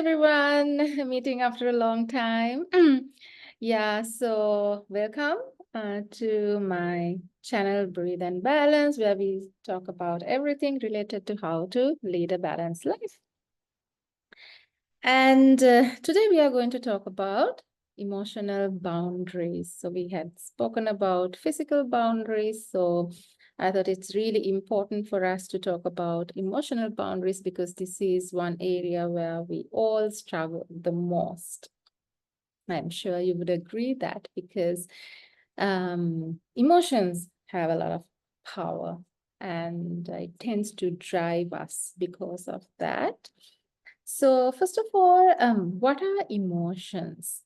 everyone. Meeting after a long time. Yeah, so welcome to my channel Breathe and Balance, where we talk about everything related to how to lead a balanced life. And today we are going to talk about emotional boundaries. So we had spoken about physical boundaries. So I thought it's really important for us to talk about emotional boundaries because this is one area where we all struggle the most. I'm sure you would agree that because emotions have a lot of power and it tends to drive us because of that. So first of all, what are emotions?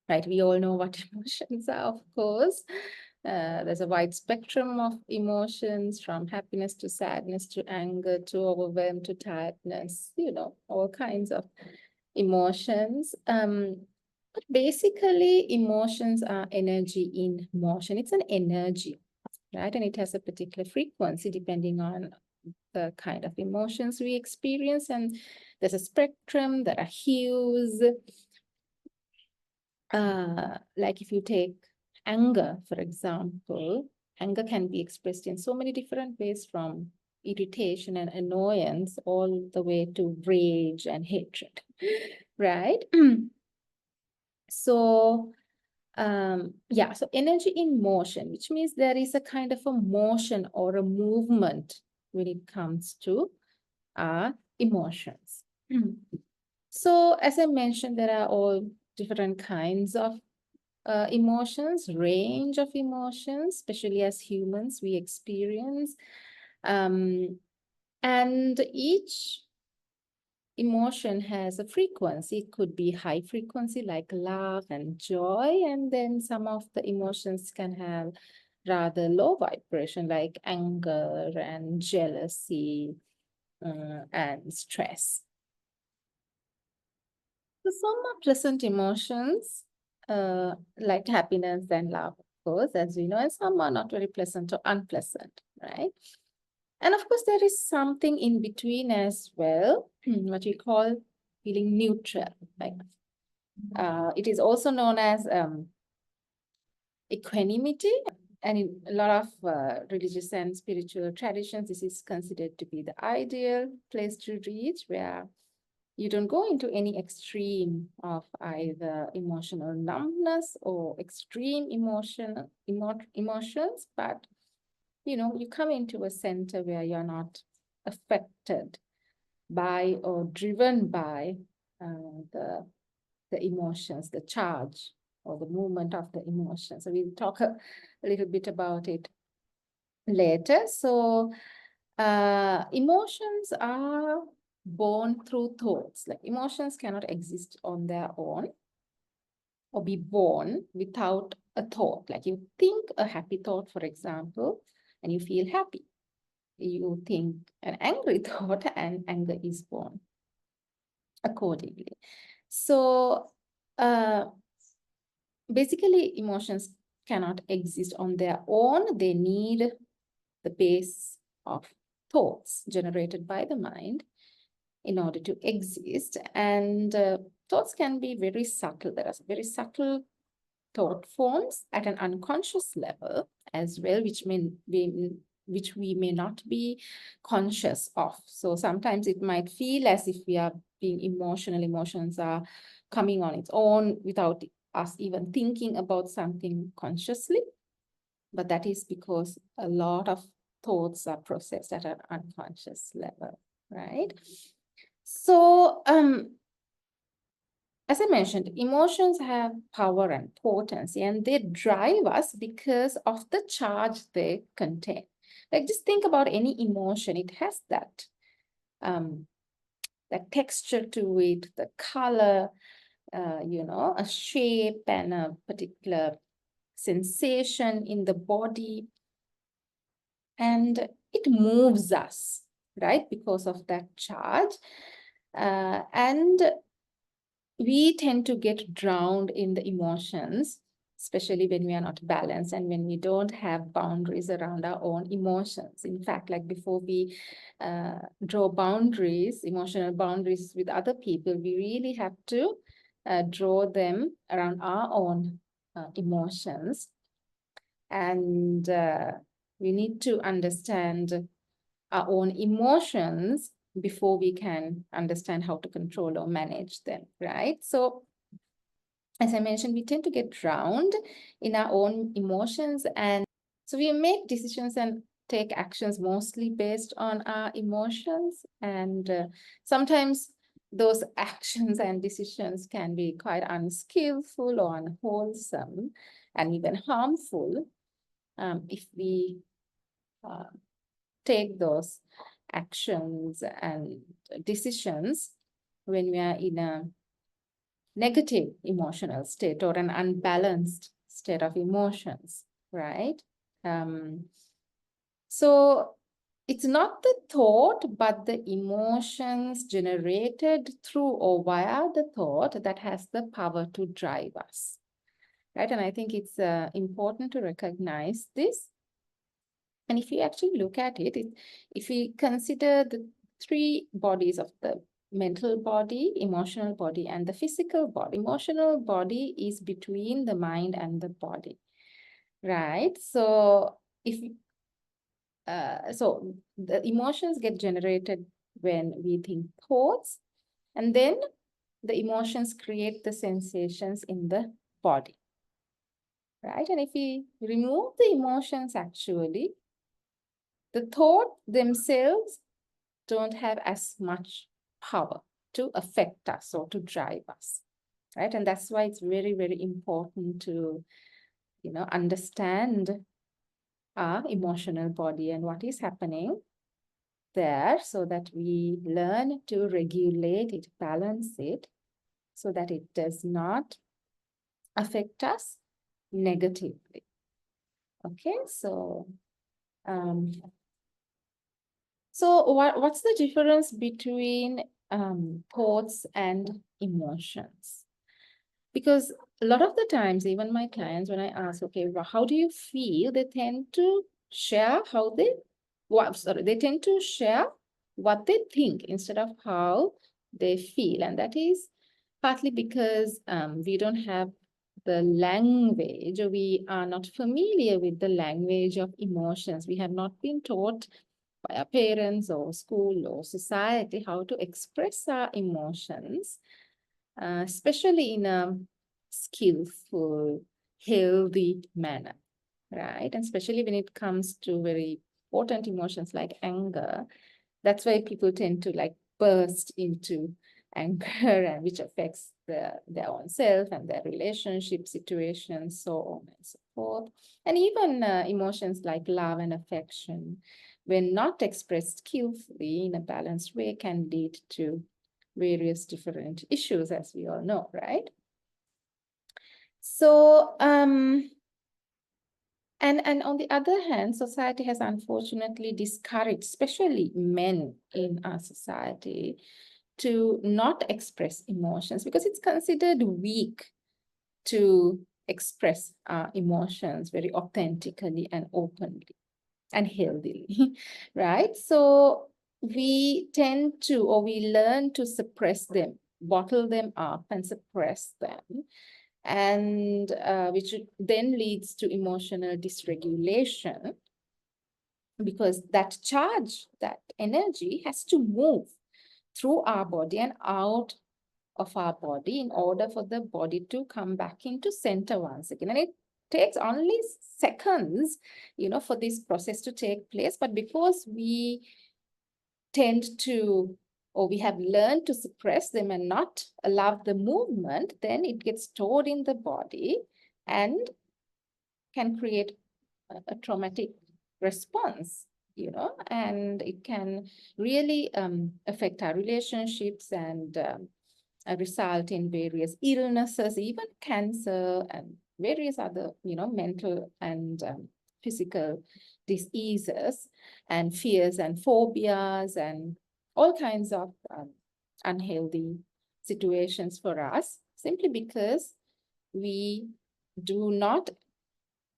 Right, we all know what emotions are, of course. There's a wide spectrum of emotions from happiness to sadness to anger to overwhelm to tiredness, all kinds of emotions. But basically, emotions are energy in motion. It's an energy, right? And it has a particular frequency depending on the kind of emotions we experience. And there's a spectrum, there are hues. Like if you take anger, for example, anger can be expressed in so many different ways, from irritation and annoyance all the way to rage and hatred, right? So so energy in motion, which means there is a kind of a motion or a movement when it comes to our emotions. So as I mentioned, there are all different kinds of emotions, range of emotions, especially as humans, we experience. And each emotion has a frequency. It could be high frequency like love and joy, and then some of the emotions can have rather low vibration like anger and jealousy and stress. So some are pleasant emotions like happiness and love, of course, as we know, and some are not very pleasant or unpleasant, right? And of course, there is something in between as well, what we call feeling neutral. Like, it is also known as equanimity. And in a lot of religious and spiritual traditions, this is considered to be the ideal place to reach, where you don't go into any extreme of either emotional numbness or extreme emotions, but you come into a center where you're not affected by or driven by the emotions, the charge or the movement of the emotions. So we'll talk a little bit about it later. So emotions are born through thoughts. Like emotions cannot exist on their own or be born without a thought. Like you think a happy thought, for example, and you feel happy. You think an angry thought and anger is born accordingly. So basically emotions cannot exist on their own. They need the base of thoughts generated by the mind in order to exist. And thoughts can be very subtle. There are very subtle thought forms at an unconscious level as well, which we may not be conscious of. So sometimes it might feel as if we are being emotional. Emotions are coming on its own without us even thinking about something consciously. But that is because a lot of thoughts are processed at an unconscious level, right? So, as I mentioned, emotions have power and potency, and they drive us because of the charge they contain. Like, just think about any emotion; it has that texture to it, the color, a shape and a particular sensation in the body, and it moves us, right? Because of that charge, and we tend to get drowned in the emotions. especially when we are not balanced and when we don't have boundaries around our own emotions. In fact, like before we draw boundaries, emotional boundaries with other people, we really have to draw them around our own emotions. And we need to understand our own emotions before we can understand how to control or manage them, right? So, as I mentioned, we tend to get drowned in our own emotions, and so we make decisions and take actions mostly based on our emotions. And sometimes those actions and decisions can be quite unskillful or unwholesome and even harmful if we take those actions and decisions when we are in a negative emotional state or an unbalanced state of emotions, right? So it's not the thought, but the emotions generated through or via the thought that has the power to drive us, right? And I think it's important to recognize this. And if you actually look at it, if we consider the three bodies of the mental body, emotional body, and the physical body, emotional body is between the mind and the body, right? So so the emotions get generated when we think thoughts, and then the emotions create the sensations in the body, right? And if we remove the emotions, actually, the thought themselves don't have as much power to affect us or to drive us, right? And that's why it's very, very important to, understand our emotional body and what is happening there so that we learn to regulate it, balance it, so that it does not affect us negatively. Okay, so what's the difference between thoughts and emotions? Because a lot of the times, even my clients, when I ask, okay, well, how do you feel? They tend to share they tend to share what they think instead of how they feel. And that is partly because we don't have the language, or we are not familiar with the language of emotions. We have not been taught by our parents or school or society how to express our emotions, especially in a skillful, healthy manner, right? And especially when it comes to very important emotions like anger, that's why people tend to like burst into anger, and which affects their own self and their relationship situations, so on and so forth. And even emotions like love and affection, when not expressed skillfully in a balanced way, can lead to various different issues, as we all know, right? So, and on the other hand, society has unfortunately discouraged, especially men in our society, to not express emotions because it's considered weak to express our emotions very authentically and openly and healthily, right? So we tend to, or we learn to suppress them, bottle them up and suppress them, and which then leads to emotional dysregulation, because that charge, that energy has to move through our body and out of our body in order for the body to come back into center once again. And it takes only seconds, for this process to take place. But because we tend to, or we have learned to suppress them and not allow the movement, then it gets stored in the body and can create a traumatic response, and it can really affect our relationships and result in various illnesses, even cancer and various other, mental and physical diseases and fears and phobias and all kinds of unhealthy situations for us, simply because we do not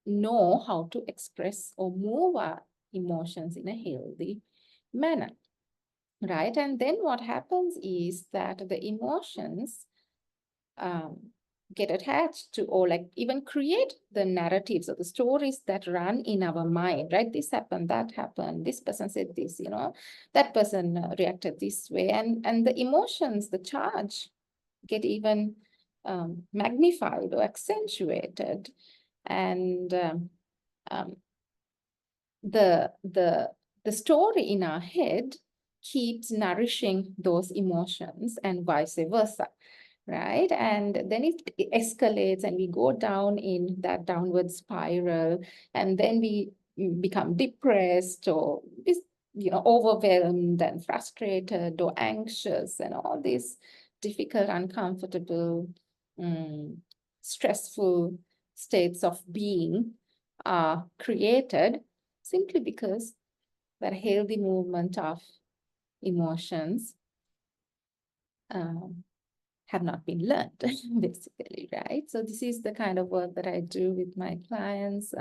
know how to express or move our emotions in a healthy manner, right? And then what happens is that the emotions um, get attached to, or like even create the narratives or the stories that run in our mind, right? This happened, that happened, this person said this, that person reacted this way, and the emotions, the charge, get even magnified or accentuated, and um, the story in our head keeps nourishing those emotions and vice versa, right? And then it escalates and we go down in that downward spiral, and then we become depressed or overwhelmed and frustrated or anxious, and all these difficult, uncomfortable, stressful states of being are created simply because that healthy movement of emotions um, have not been learned, basically, right? So this is the kind of work that I do with my clients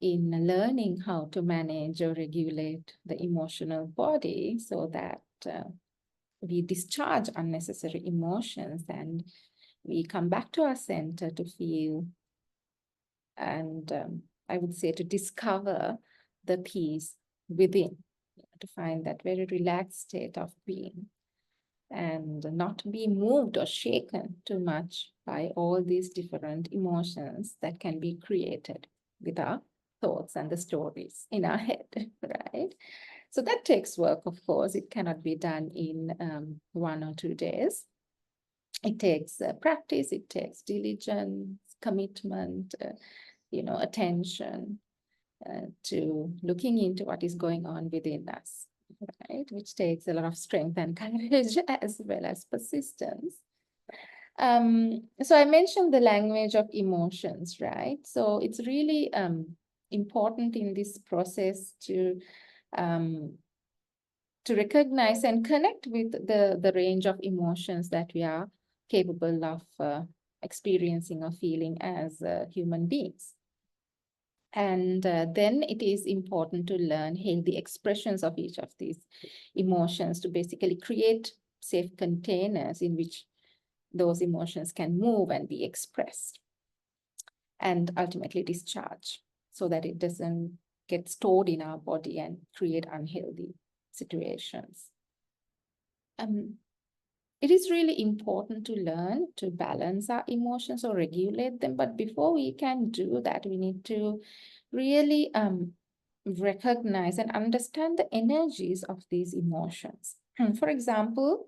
in learning how to manage or regulate the emotional body so that we discharge unnecessary emotions and we come back to our center to feel and I would say to discover the peace within, to find that very relaxed state of being and not be moved or shaken too much by all these different emotions that can be created with our thoughts and the stories in our head, right? So that takes work, of course. It cannot be done in 1 or 2 days. It takes practice, it takes diligence, commitment, attention to looking into what is going on within us, right? Which takes a lot of strength and courage as well as persistence. So I mentioned the language of emotions, right? So it's really important in this process to recognize and connect with the range of emotions that we are capable of experiencing or feeling as human beings. And then it is important to learn healthy expressions of each of these emotions to basically create safe containers in which those emotions can move and be expressed and ultimately discharge so that it doesn't get stored in our body and create unhealthy situations. It is really important to learn to balance our emotions or regulate them. But before we can do that, we need to really recognize and understand the energies of these emotions. For example,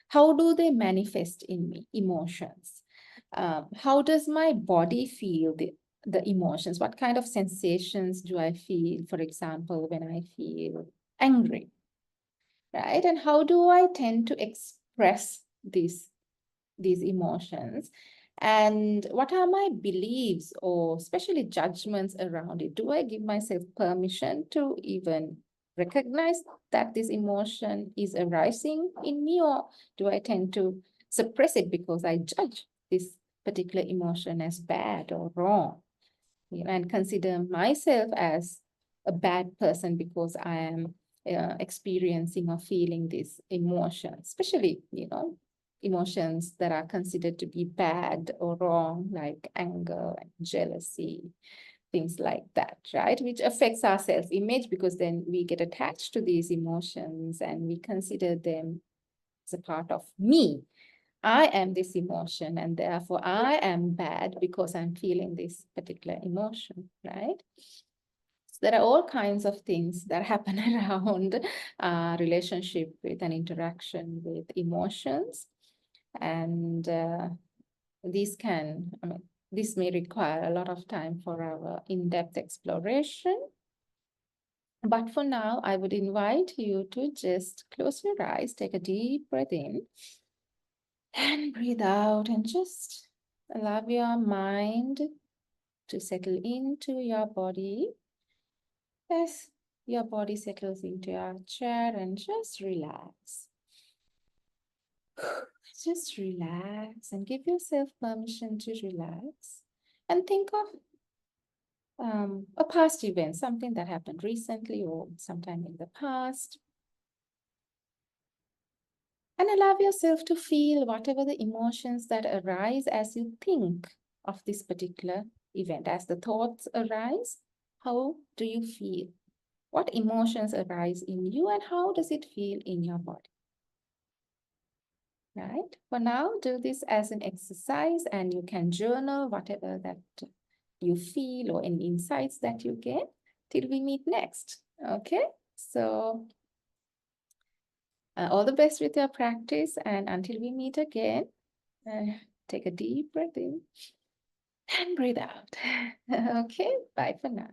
how do they manifest in me, emotions? How does my body feel the emotions? What kind of sensations do I feel, for example, when I feel angry, right? And how do I tend to express these emotions? And what are my beliefs or especially judgments around it? Do I give myself permission to even recognize that this emotion is arising in me, or do I tend to suppress it because I judge this particular emotion as bad or wrong, and consider myself as a bad person because I am experiencing or feeling this emotion, especially, emotions that are considered to be bad or wrong, like anger and jealousy, things like that, right? Which affects our self-image because then we get attached to these emotions and we consider them as a part of me. I am this emotion, and therefore I am bad because I'm feeling this particular emotion, right? So there are all kinds of things that happen around relationship with and interaction with emotions. And this may require a lot of time for our in-depth exploration. But for now, I would invite you to just close your eyes, take a deep breath in, and breathe out, and just allow your mind to settle into your body. As your body settles into your chair, and just relax. Just relax and give yourself permission to relax and think of a past event, something that happened recently or sometime in the past. And allow yourself to feel whatever the emotions that arise as you think of this particular event. As the thoughts arise, how do you feel? What emotions arise in you and how does it feel in your body? Right? For now, do this as an exercise and you can journal whatever that you feel or any insights that you get till we meet next. Okay? So all the best with your practice, and until we meet again, take a deep breath in and breathe out. Okay, bye for now.